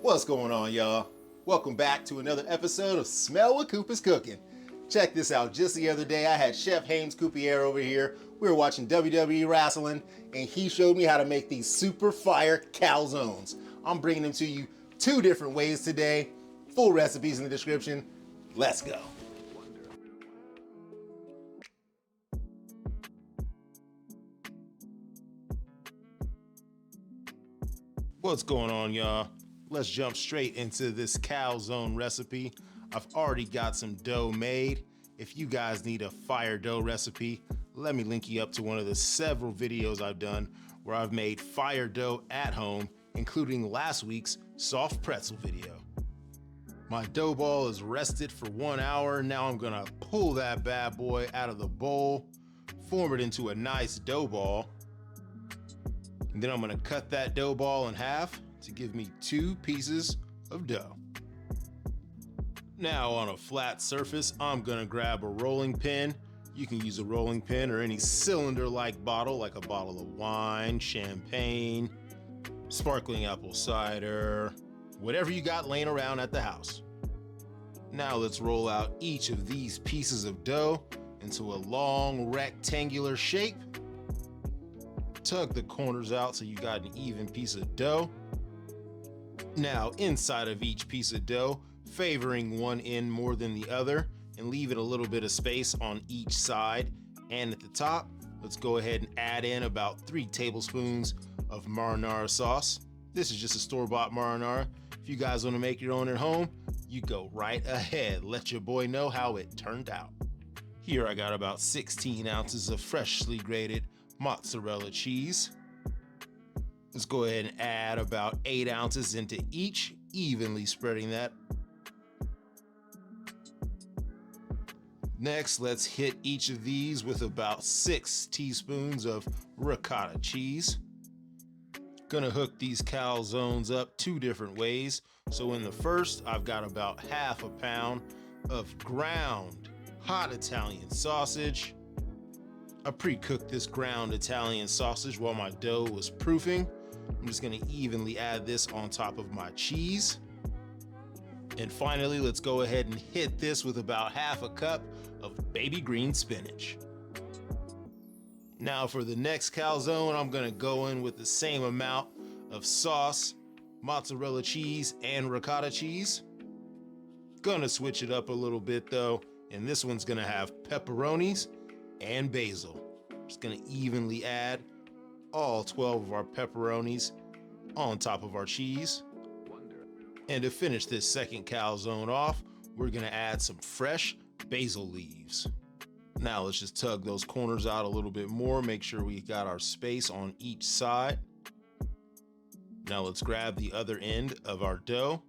What's going on, y'all? Welcome back to another episode of Smell What Coop is Cooking. Check this out. Just the other day, I had Chef Hames Coupier over here. We were watching WWE wrestling, and he showed me how to make these super fire calzones. I'm bringing them to you two different ways today. Full recipes in the description. Let's go. What's going on, y'all? Let's jump straight into this calzone recipe. I've already got some dough made. If you guys need a fire dough recipe, let me link you up to one of the several videos I've done where I've made fire dough at home, including last week's soft pretzel video. My dough ball is rested for 1 hour. Now I'm gonna pull that bad boy out of the bowl, form it into a nice dough ball. And then I'm gonna cut that dough ball in half to give me 2 pieces of dough. Now on a flat surface, I'm gonna grab a rolling pin. You can use a rolling pin or any cylinder-like bottle, like a bottle of wine, champagne, sparkling apple cider, whatever you got laying around at the house. Now let's roll out each of these pieces of dough into a long rectangular shape. Tug the corners out so you got an even piece of dough. Now inside of each piece of dough, favoring one end more than the other and leave it a little bit of space on each side. And at the top, let's go ahead and add in about 3 tablespoons of marinara sauce. This is just a store-bought marinara. If you guys want to make your own at home, you go right ahead. Let your boy know how it turned out. Here I got about 16 ounces of freshly grated mozzarella cheese. Let's go ahead and add about 8 ounces into each, evenly spreading that. Next, let's hit each of these with about 6 teaspoons of ricotta cheese. Gonna hook these calzones up 2 different ways. So in the first, I've got about half a pound of ground hot Italian sausage. I pre-cooked this ground Italian sausage while my dough was proofing. I'm just gonna evenly add this on top of my cheese. And finally, let's go ahead and hit this with about half a cup of baby green spinach. Now for the next calzone, I'm gonna go in with the same amount of sauce, mozzarella cheese, and ricotta cheese. Gonna switch it up a little bit though, and this one's gonna have pepperonis and basil. Just gonna evenly add all 12 of our pepperonis on top of our cheese. And to finish this second calzone off, we're gonna add some fresh basil leaves. Now let's just tug those corners out a little bit more, make sure we got our space on each side. Now let's grab the other end of our dough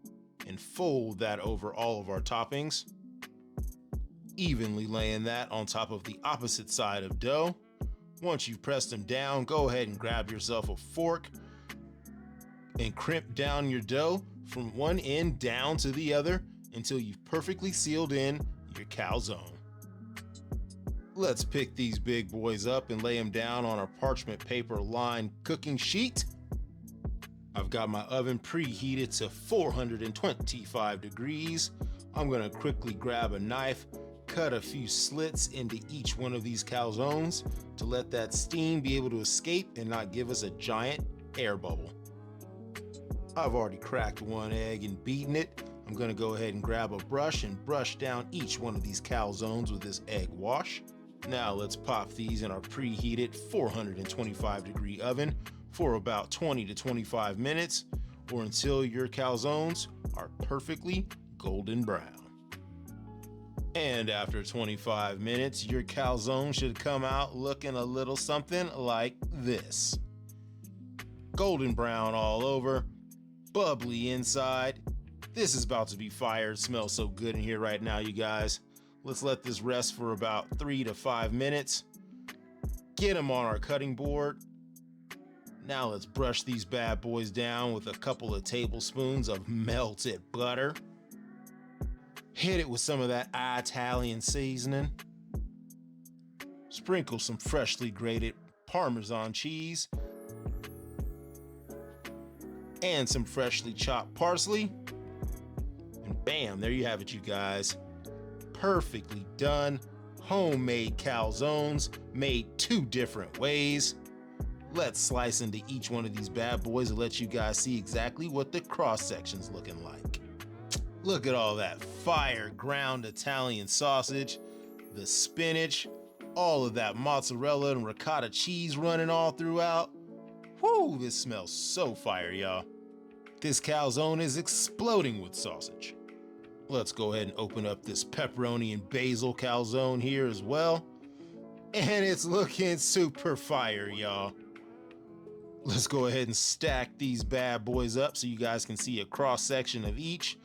and fold that over all of our toppings, evenly laying that on top of the opposite side of dough. Once you've pressed them down, go ahead and grab yourself a fork and crimp down your dough from one end down to the other until you've perfectly sealed in your calzone. Let's pick these big boys up and lay them down on a parchment paper lined cooking sheet. I've got my oven preheated to 425 degrees. I'm gonna quickly grab a knife, cut a few slits into each one of these calzones to let that steam be able to escape and not give us a giant air bubble. I've already cracked 1 egg and beaten it. I'm gonna go ahead and grab a brush and brush down each one of these calzones with this egg wash. Now let's pop these in our preheated 425 degree oven for about 20 to 25 minutes or until your calzones are perfectly golden brown. And after 25 minutes, your calzone should come out looking a little something like this. Golden brown all over, bubbly inside. This is about to be fire. It smells so good in here right now, you guys. Let's let this rest for about 3 to 5 minutes. Get them on our cutting board. Now let's brush these bad boys down with a couple of tablespoons of melted butter. Hit it with some of that Italian seasoning. Sprinkle some freshly grated Parmesan cheese. and some freshly chopped parsley. And bam, there you have it, you guys. Perfectly done homemade calzones made 2 different ways. Let's slice into each one of these bad boys and let you guys see exactly what the cross section's looking like. Look at all that fire ground Italian sausage, the spinach, all of that mozzarella and ricotta cheese running all throughout. Whoo, this smells so fire, y'all. This calzone is exploding with sausage. Let's go ahead and open up this pepperoni and basil calzone here as well. And it's looking super fire, y'all. Let's go ahead and stack these bad boys up so you guys can see a cross section of each.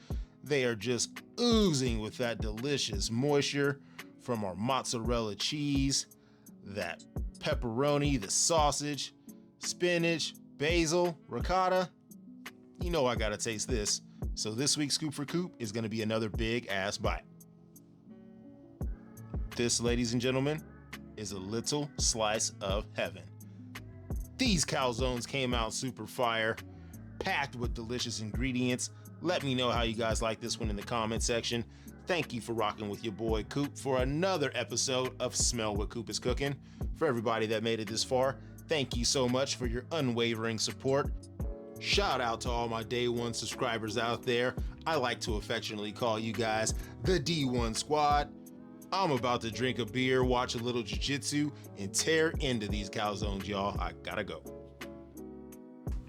They are just oozing with that delicious moisture from our mozzarella cheese, that pepperoni, the sausage, spinach, basil, ricotta. You know I gotta taste this. So this week's Scoop for Coop is gonna be another big ass bite. This, ladies and gentlemen, is a little slice of heaven. These calzones came out super fire, packed with delicious ingredients. Let me know how you guys like this one in the comment section. Thank you for rocking with your boy Coop for another episode of Smell What Coop is Cooking. For everybody that made it this far, thank you so much for your unwavering support. Shout out to all my day one subscribers out there. I like to affectionately call you guys the D1 Squad. I'm about to drink a beer, watch a little jiu-jitsu, and tear into these calzones, y'all. I gotta go.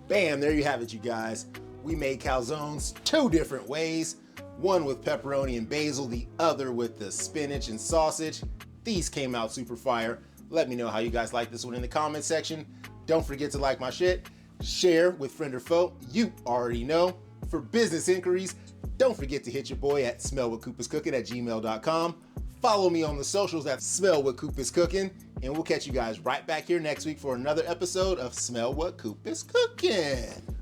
Bam, there you have it, you guys. We made calzones 2 different ways. One with pepperoni and basil, the other with the spinach and sausage. These came out super fire. Let me know how you guys like this one in the comment section. Don't forget to like my shit, share with friend or foe. You already know. For business inquiries, don't forget to hit your boy at smellwhatcoopiscooking@gmail.com. Follow me on the socials at Smell What Coop is Cooking, and we'll catch you guys right back here next week for another episode of Smell What Coop is Cooking.